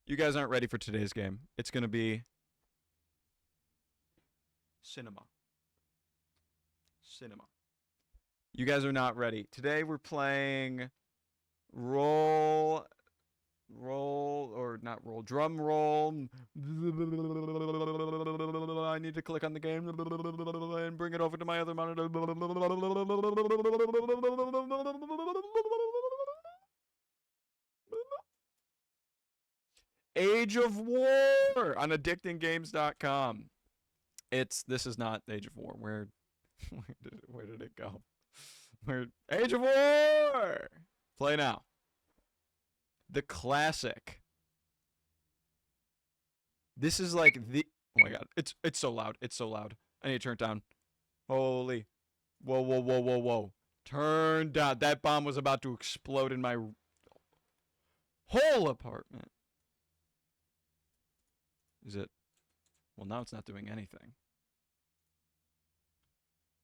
You guys aren't ready for today's game. It's gonna be cinema. Cinema. You guys are not ready. Today we're playing drum roll. I need to click on the game and bring it over to my other monitor. Age of War on addictinggames.com. This is not Age of War. Where did it go? Age of War! Play now. The classic. This is like the, oh my god, it's so loud. It's so loud. I need to turn it down. Holy. Whoa. Turn down. That bomb was about to explode in my whole apartment. Is it? Well, now it's not doing anything.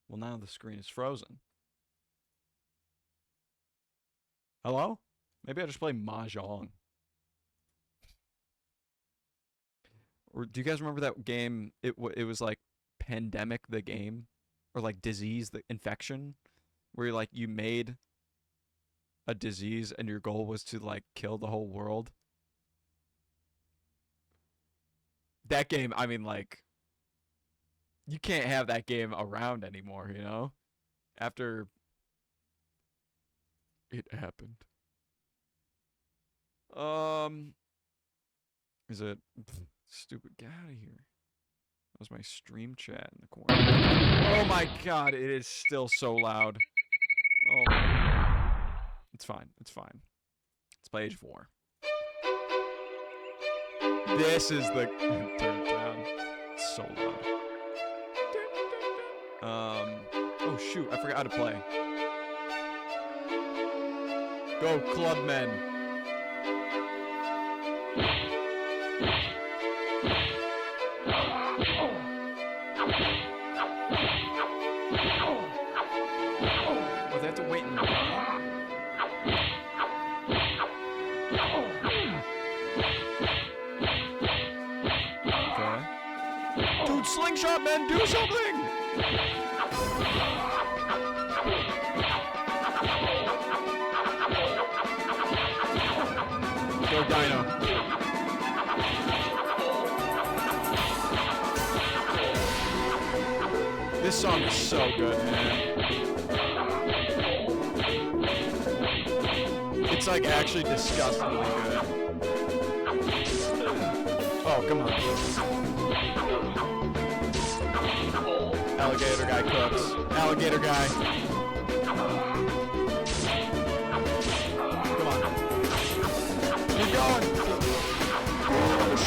Well, now the screen is frozen. Hello? Maybe I just play Mahjong. Or do you guys remember that game? It was like Pandemic the game, or like Disease the Infection, where like you made a disease and your goal was to like kill the whole world. That game, I mean, like, you can't have that game around anymore, you know? After it happened. Is it? Stupid, get out of here. That was my stream chat in the corner. Oh my god, it is still so loud. Oh. It's fine, it's fine. Let's play Age of War. This is the, turn it down. It's so loud. Oh shoot, I forgot how to play. Go, Clubmen. Oh, they have to wait in the line? Okay. Dude, slingshot men, do something! Go Dino. This song is so good, man. It's like actually disgustingly good. Oh, come on. Alligator guy cooks. Alligator guy. Come on. Keep going. Push.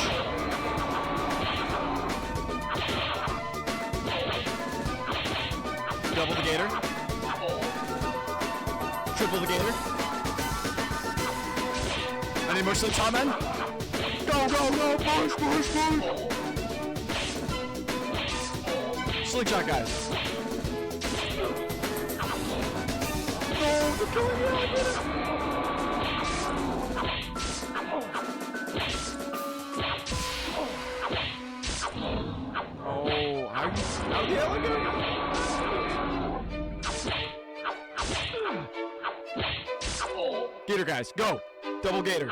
Double the gator. Triple the gator. I need more slip, man. Go. Push. Slingshot guys. No, they're killing me. I did it. Oh, how the alligator? Gator guys, go! Double gator.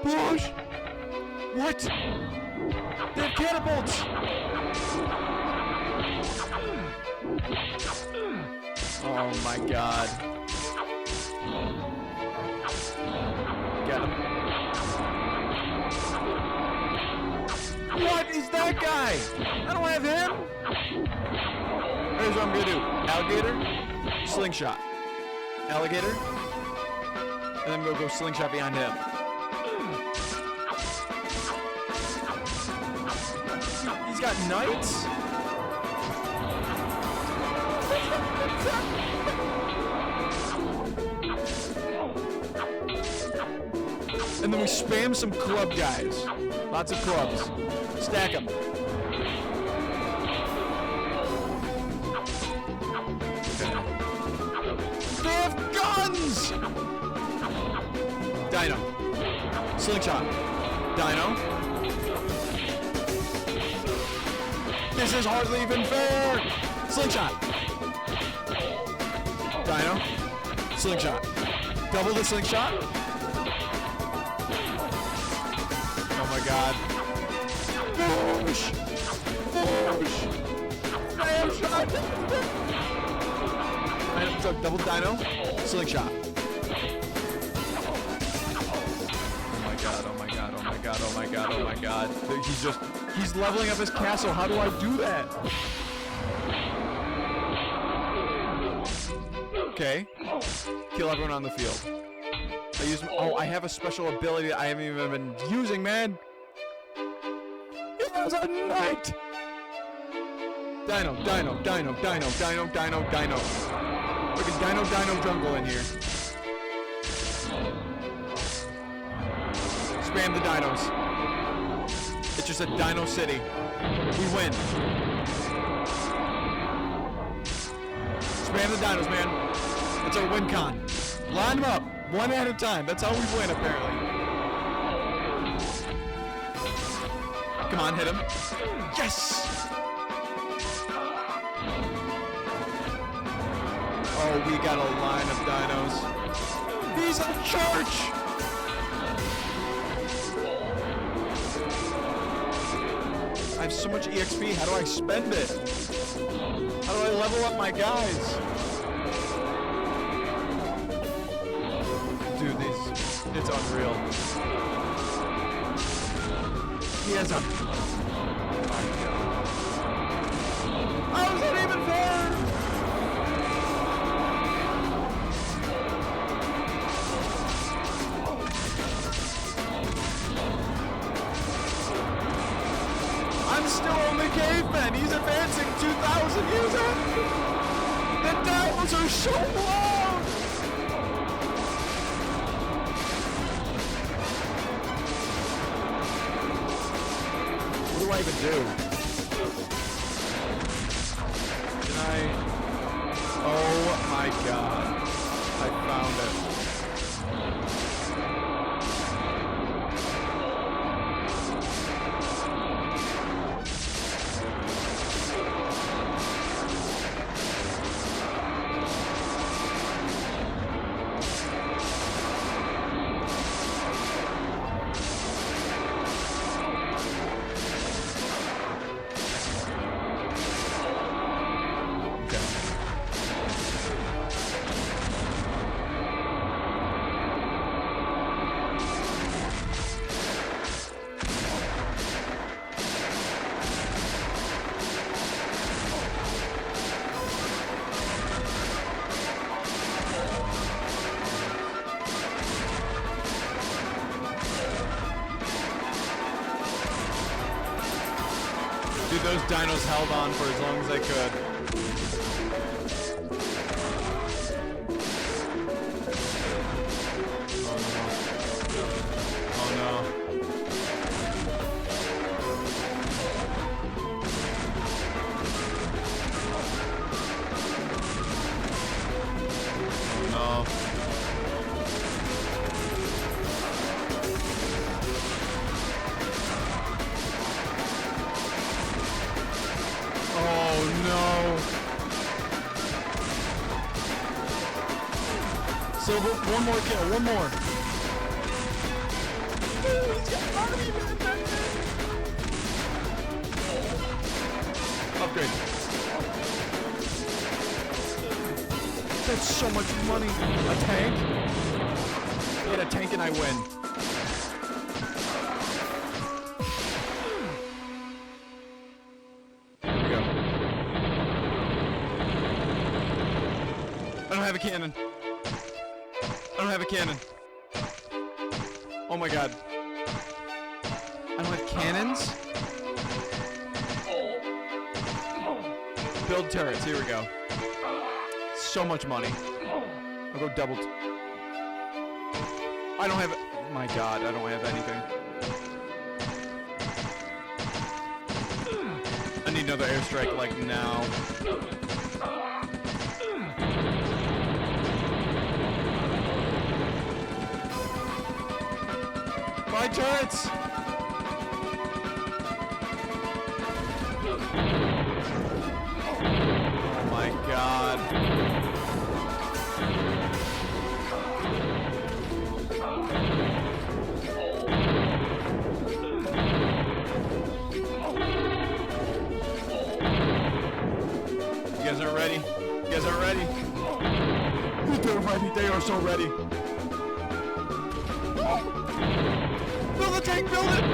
Push! What? They have catapults! Oh my god. Get him. What is that guy? I don't have him! Here's what I'm gonna do. Alligator, slingshot. Alligator, and then we'll go slingshot behind him. He's got knights? And then we spam some club guys. Lots of clubs. Stack them. They have guns! Dino. Slingshot. Dino. This is hardly even fair. Slingshot. Dino. Slingshot. Double the slingshot. Oh my god. Whoosh. Whoosh. Damn shot. Double dino. Slingshot. Oh my god, oh my god, oh my god, oh my god, oh my god. He's leveling up his castle. How do I do that? Okay. Kill everyone on the field. I have a special ability I haven't even been using, man. It was a knight. Dino. Freaking dino jungle in here. Spam the dinos. It's just a dino city. We win. Spam the dinos, man. That's our win con. Line them up, one at a time. That's how we win, apparently. Come on, hit him. Yes! Oh, we got a line of dinos. He's a church! I have so much EXP. How do I spend it? How do I level up my guys? Dude, it's unreal. He has a... Oh my god. How is that even fair? I'm still only caveman. He's advancing 2,000 years on. The dinos are so long. What do I even do? Can I? Oh my god! I found it. Dude, those dinos held on for as long as they could. Oh no. Oh no. Oh no. So one more kill, one more. Ooh, he's got army man back there. Upgrade. That's so much money. A tank? Get a tank and I win. I don't have a cannon. I don't have a cannon. Oh my god. I don't have cannons? Build turrets. Here we go. So much money. I'll go double. I don't have... Oh my god, I don't have anything. I need another airstrike, like, now. my turrets! Oh my god. You guys aren't ready? You guys aren't ready? They're ready. They are so ready. Build the tank, build it!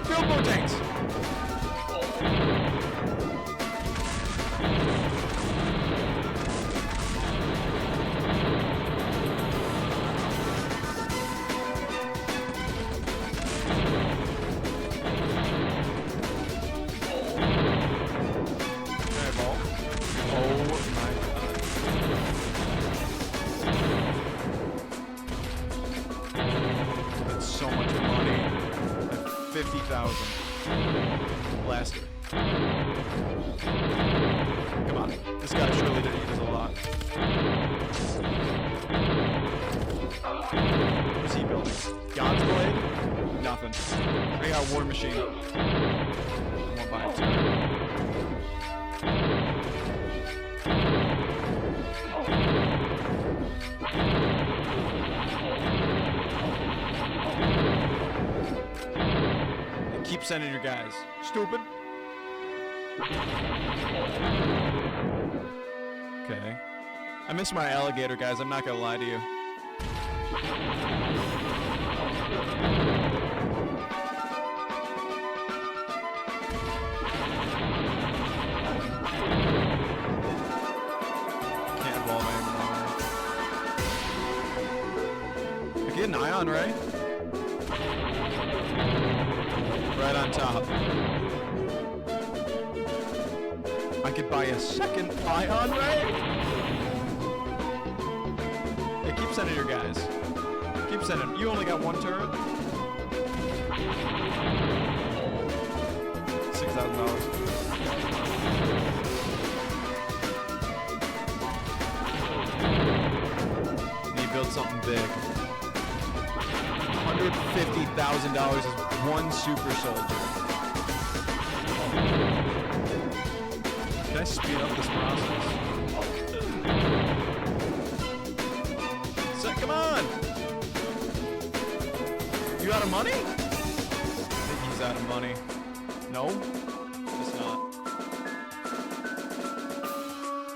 Build more tanks! So much money. 50,000. Blaster. Come on. This guy surely did a lot. What's he building? God's Blade? Nothing. I got War Machine. I won't buy it. Keep sending your guys. Stupid. Okay. I miss my alligator, guys. I'm not gonna lie to you. Can't evolve anymore. I get an ion, right? Right on top. I could buy a second ion ray. Hey, keep sending your guys. Keep sending. You only got one turret. $6,000. Need to build something big. $150,000 is one super soldier. Can I speed up this process? So, come on! You out of money? I think he's out of money. No? It's not.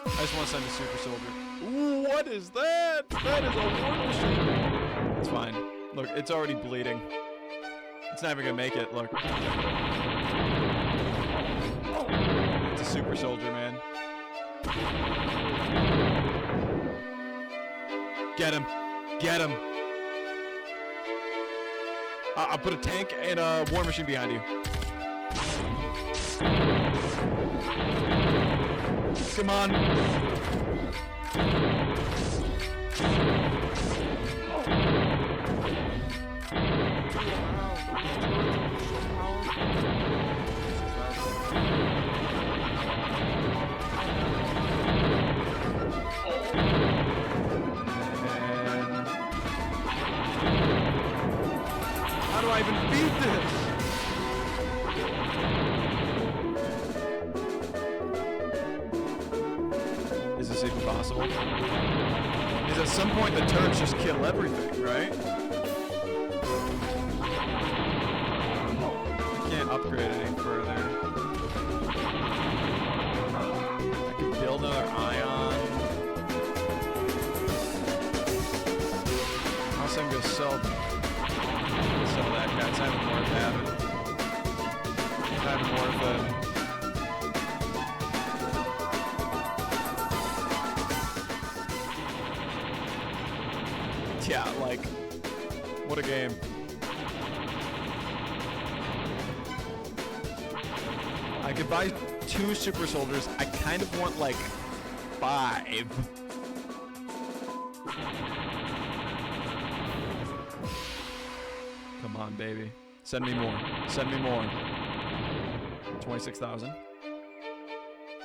I just want to send a super soldier. Ooh, what is that? That is a war machine. It's fine. Look, it's already bleeding. It's not even gonna make it, look. It's a super soldier, man. Get him. Get him. I'll put a tank and a war machine behind you. Come on. How do I even beat this? Is this even possible? Because at some point the turrets just kill everything, right? I can't upgrade any further. I can build another ion. Also, I'm gonna sell that guy. It's not even worth having. It's not even worth it. Yeah, like, what a game. I could buy 2 super soldiers. I kind of want, like, 5. Come on, baby. Send me more. Send me more. 26,000.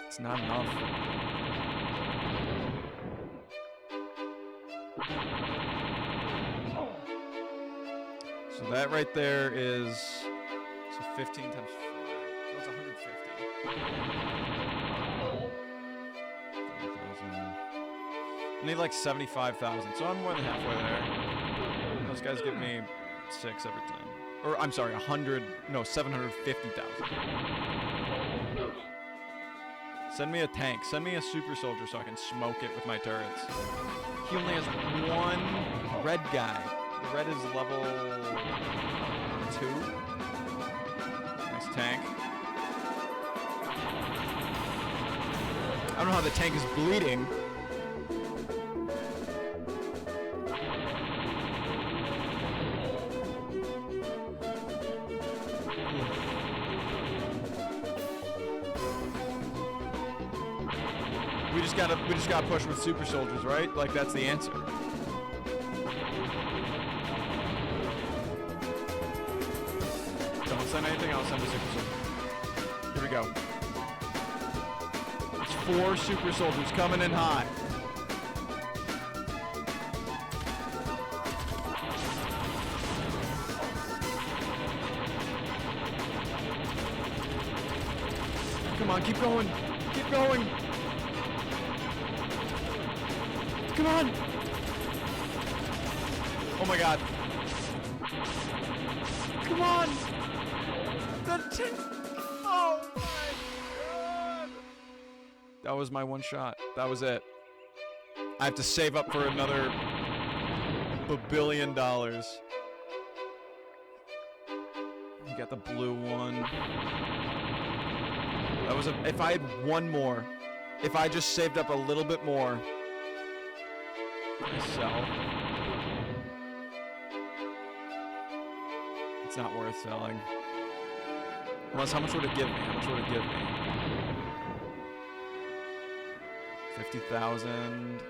It's not enough. So that right there is, so 15 times 5. That's 150. 30,000. I need like 75,000, so I'm more than halfway there. Those guys give me 6 every time. Or, I'm sorry, 750,000. Send me a tank. Send me a super soldier so I can smoke it with my turrets. He only has one red guy. The red is level 2. Nice tank. I don't know how the tank is bleeding. We just gotta push with super soldiers, right? Like that's the answer. Don't send anything else, send a super soldier. Here we go. It's 4 super soldiers coming in hot. Come on, keep going. Keep going. Come on! Oh my god. Come on! The tank! Oh my god! That was my one shot. That was it. I have to save up for another $1 billion. You got the blue one. That was if I had one more. If I just saved up a little bit more. I sell. It's not worth selling. Unless, how much would it give me? How much would it give me? 50,000.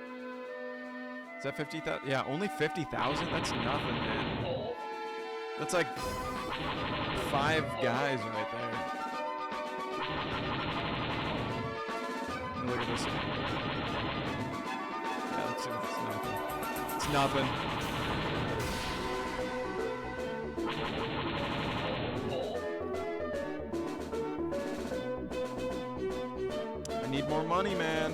Is that 50,000? Yeah, only 50,000? That's nothing, man. That's like 5 guys right there. Look at this. It's nothing. It's nothing. I need more money, man.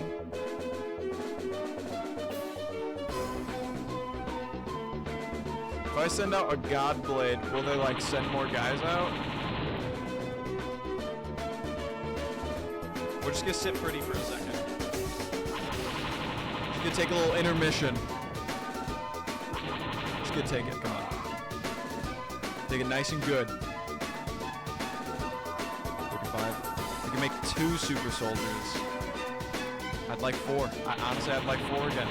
If I send out a God Blade, will they like send more guys out? We're just gonna sit pretty for a second. Just gonna take a little intermission. Just gonna take it, come on. Take it nice and good. 35. We can make 2 super soldiers. I'd like 4. Honestly, I'd like 4 again.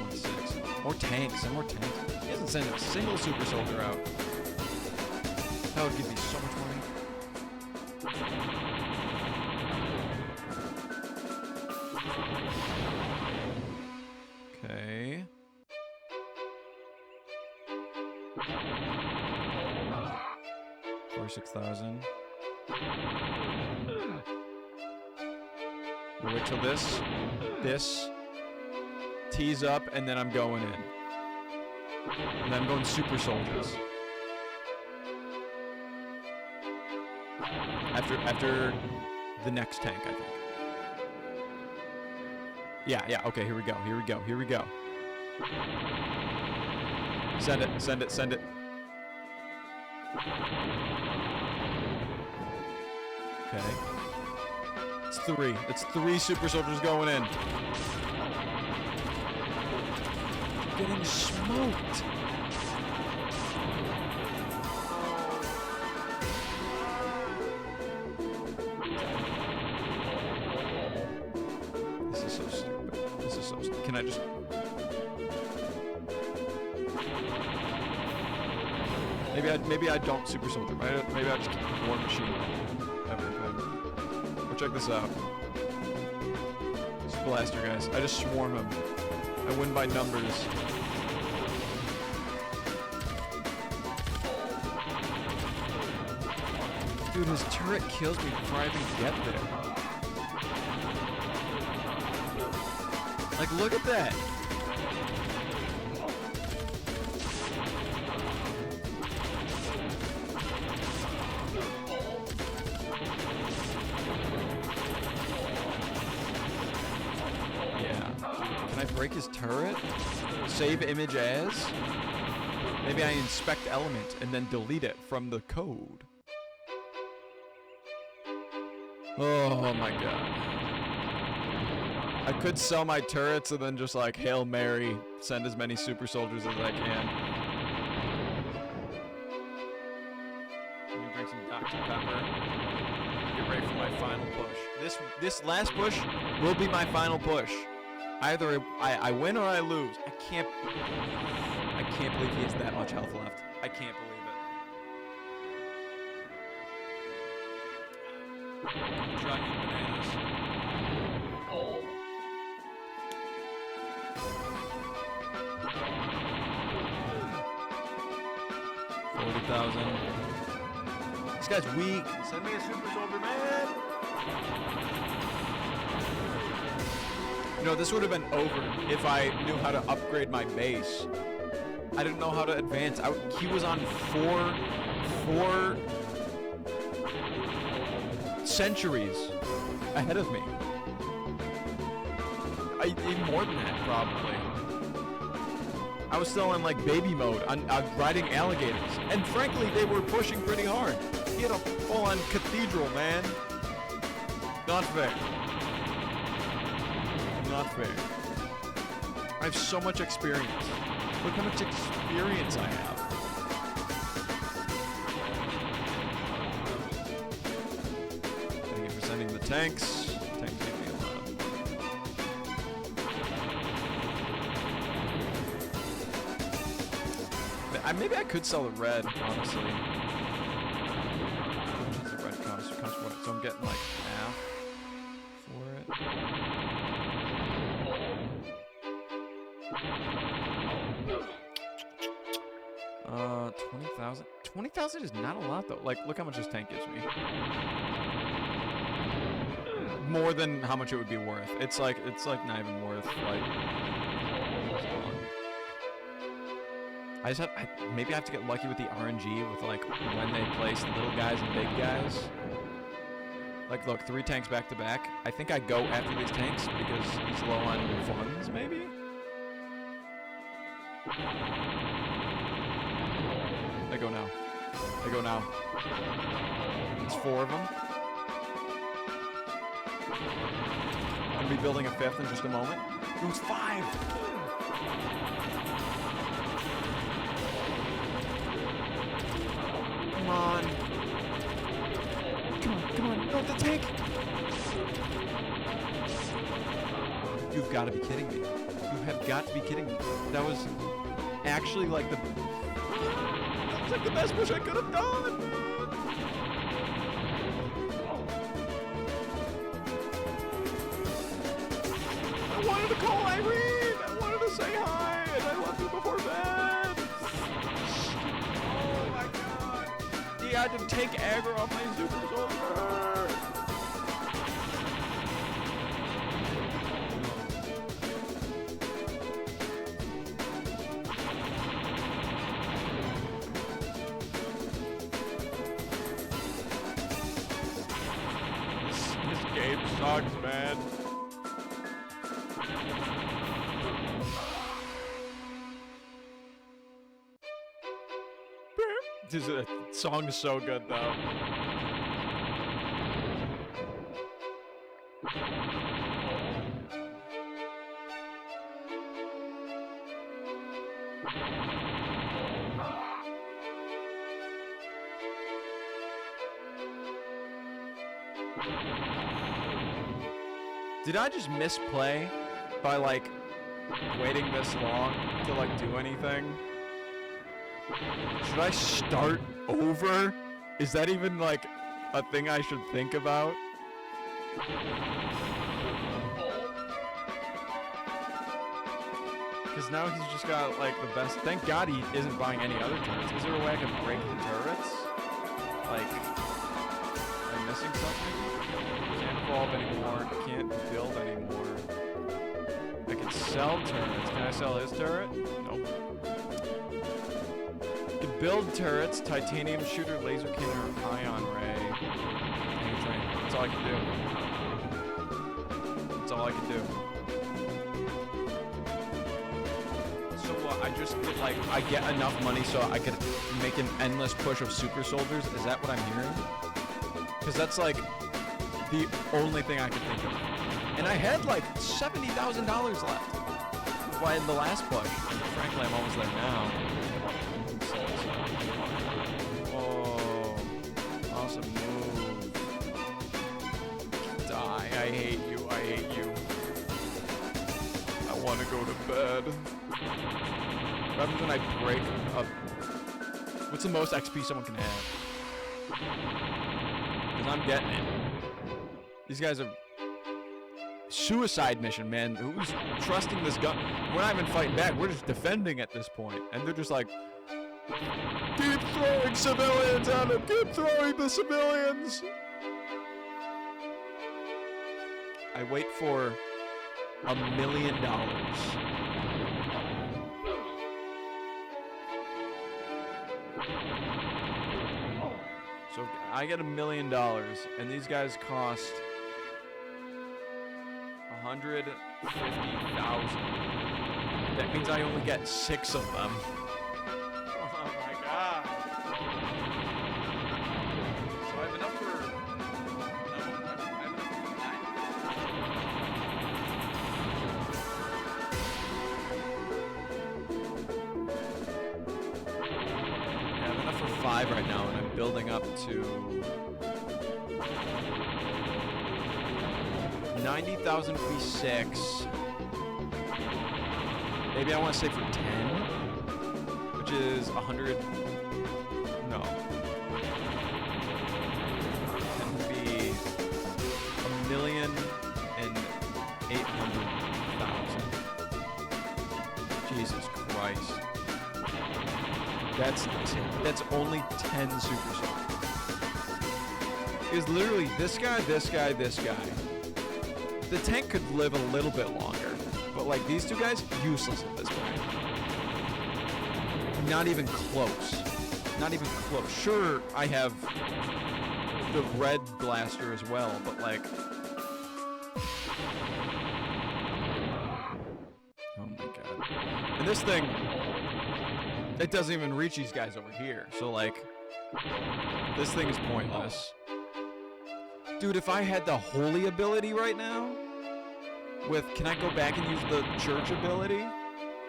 26. More tanks, and more tanks. He hasn't sent a single super soldier out. That would give me so much money. Okay. $46,000. We'll wait till this tees up, and then I'm going in. And then I'm going super soldiers. After the next tank, I think. Yeah, okay, here we go. Send it. Okay. It's 3 super soldiers going in. Getting smoked. This is so stupid. Can I just... Maybe I don't super soldier. Maybe I just war machine everything. Well, check this out. Just blaster, guys. I just swarm him. I win by numbers. Dude, his turret kills me before I even get there. Like, look at that. Yeah. Can I break his turret? Save image as? Maybe I inspect element and then delete it from the code. Oh my god. I could sell my turrets and then just like Hail Mary, send as many super soldiers as I can. Let me drink some Dr. Pepper. Get ready for my final push. This last push will be my final push. Either I win or I lose. I can't believe he has that much health left. I can't believe it. Try eating bananas. 40,000. This guy's weak. Send me a super soldier, man. You know, this would have been over if I knew how to upgrade my base. I didn't know how to advance. He was on four centuries ahead of me. Even more than that, probably. I was still in like baby mode, on riding alligators, and frankly, they were pushing pretty hard. He had a full-on cathedral, man. Not fair. Not fair. I have so much experience. Look how much experience I have. Thank you for sending the tanks. Tanks give me a lot. Maybe I could sell the red, honestly. How much does the red cost? It costs what? So I'm getting like half for it. 20,000. 20,000 is not a lot though. Like, look how much this tank gives me. More than how much it would be worth. It's like not even worth like. Maybe I have to get lucky with the RNG with like when they place little guys and big guys. Like, look, 3 tanks back to back. I think I go after these tanks because he's low on funds, maybe. I go now. I go now. It's 4 of them. I'm gonna be building a 5th in just a moment. It was 5. Come on. Come on, no, the tank! You've got to be kidding me. You have got to be kidding me. That was actually like the... That was like the best push I could have done, man! I wanted to call Irene! I wanted to say hi! And I left you before bed! Oh my god! He had to take aggro off my super soldier! This game sucks, man. This song is so good, though. Did I just misplay by, like, waiting this long to, like, do anything? Should I start over? Is that even, like, a thing I should think about? Because now he's just got, like, the best... Thank God he isn't buying any other turrets. Is there a way I can break the turrets? Like, am I missing something? Can't evolve anymore. Can't build anymore. I can Sell turrets. Can I sell his turret? Nope. You can build turrets, titanium shooter, laser cannon, or ion ray. Tank train. That's all I can do. That's all I can do. So I just get like, I get enough money so I could make an endless push of super soldiers? Is that what I'm hearing? Because that's like the only thing I could think of. And I had like $70,000 left by the last push. And frankly, I'm almost there now. Oh, awesome move. Die. I hate you. I hate you. I want to go to bed. What happens when I break up? What's the most XP someone can have? Because I'm getting it. These guys are... Suicide mission, man. Who's trusting this gun? We're not even fighting back. We're just defending at this point. And they're just like, keep throwing civilians at them. Keep throwing the civilians. I wait for $1 million. So I get $1 million, and these guys cost 150,000. That means I only get 6 of them. Oh my god. So I have enough for... No, I have enough for 9. I have enough for 5 right now, and I'm building up to 90,000 would be 6. Maybe I want to say for 10, which is 100. No. 10 would be 1,800,000. Jesus Christ. That's only 10 super soldiers. Because literally this guy, this guy, this guy. The tank could live a little bit longer, but like these two guys, useless at this point. Not even close. Not even close. Sure, I have the red blaster as well, but like... Oh my god. And this thing, it doesn't even reach these guys over here, so like, this thing is pointless. Dude, if I had the holy ability right now, can I go back and use the church ability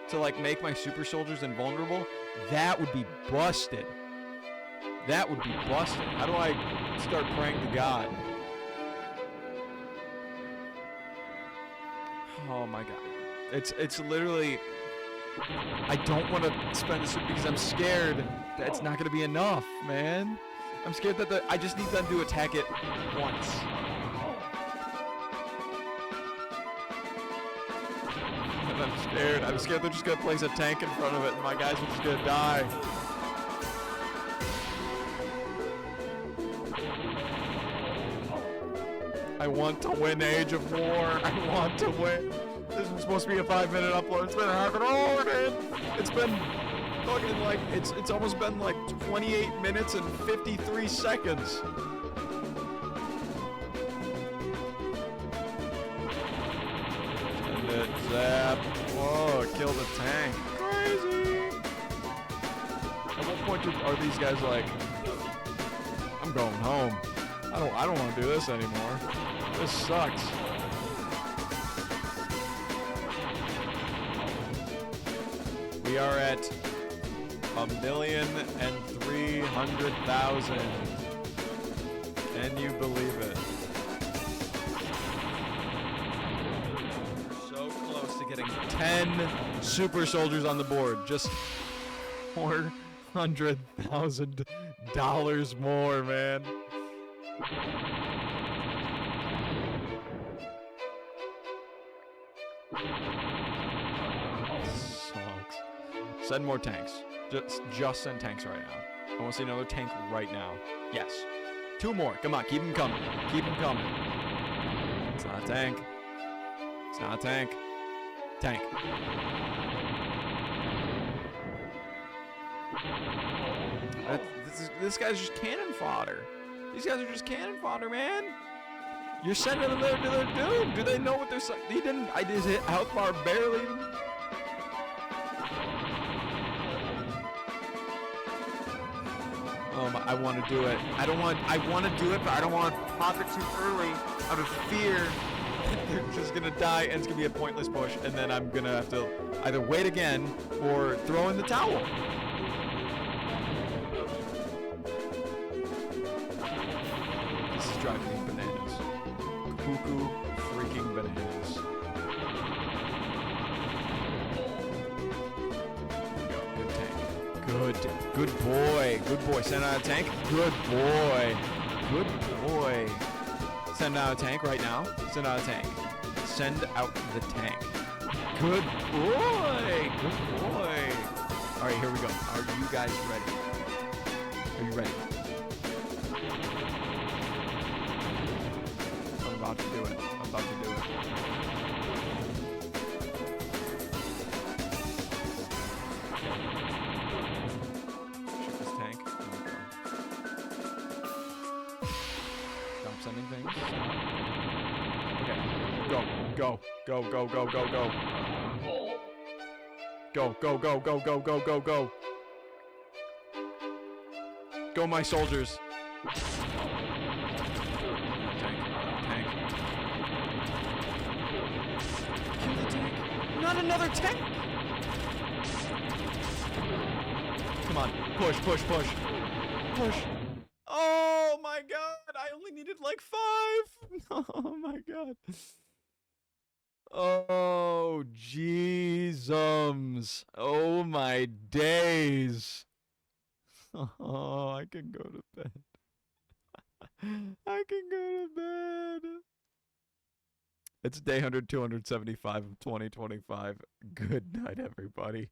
to like make my super soldiers invulnerable? That would be busted. That would be busted. How do I start praying to God? Oh my god. It's literally... I don't want to spend this because I'm scared that it's not going to be enough, man. I'm scared that I just need them to attack it once. And I'm scared. I'm scared they're just going to place a tank in front of it and my guys are just going to die. I want to win Age of War. I want to win. This was supposed to be a 5-minute upload. It's been half an hour, man. It's been fucking like, it's almost been like 28 minutes and 53 seconds. And it zap. Whoa, kill the tank. Crazy. At what point are these guys like, I'm going home. I don't want to do this anymore. This sucks. We are at 1,300,000. Can you believe it? So close to getting 10 super soldiers on the board. Just $400,000 more, man. Sucks. Send more tanks. Just send tanks right now. I want to see another tank right now. Yes. 2 more. Come on, keep them coming. Keep them coming. It's not a tank. It's not a tank. Tank. This guy's just cannon fodder. These guys are just cannon fodder, man. You're sending them there to their doom. Do they know what they're saying? He didn't. I did hit health bar barely. I want to do it. I want to do it, but I don't want to pop it too early out of fear. They're just gonna die, and it's gonna be a pointless push, and then I'm gonna have to either wait again or throw in the towel. This is driving me bananas. Cuckoo freaking bananas. Good boy. Good boy. Send out a tank. Good boy. Good boy. Send out a tank right now. Send out a tank. Send out the tank. Good boy. Good boy. All right, here we go. Are you guys ready? Are you ready? I'm about to do it. I'm about to do it. Sending things. Okay. Go. Go. Go, go, go, go, go. Go, go, go, go, go, go, go, go. Go, my soldiers. Tank. Tank. Kill the tank. Not another tank. Come on. Push, push, push. Push. Oh my god. I only needed like 5. Oh my god. Oh jeezums. Oh my days. Oh, I can go to bed. I can go to bed. It's day 100, 275 of 2025. Good night, everybody.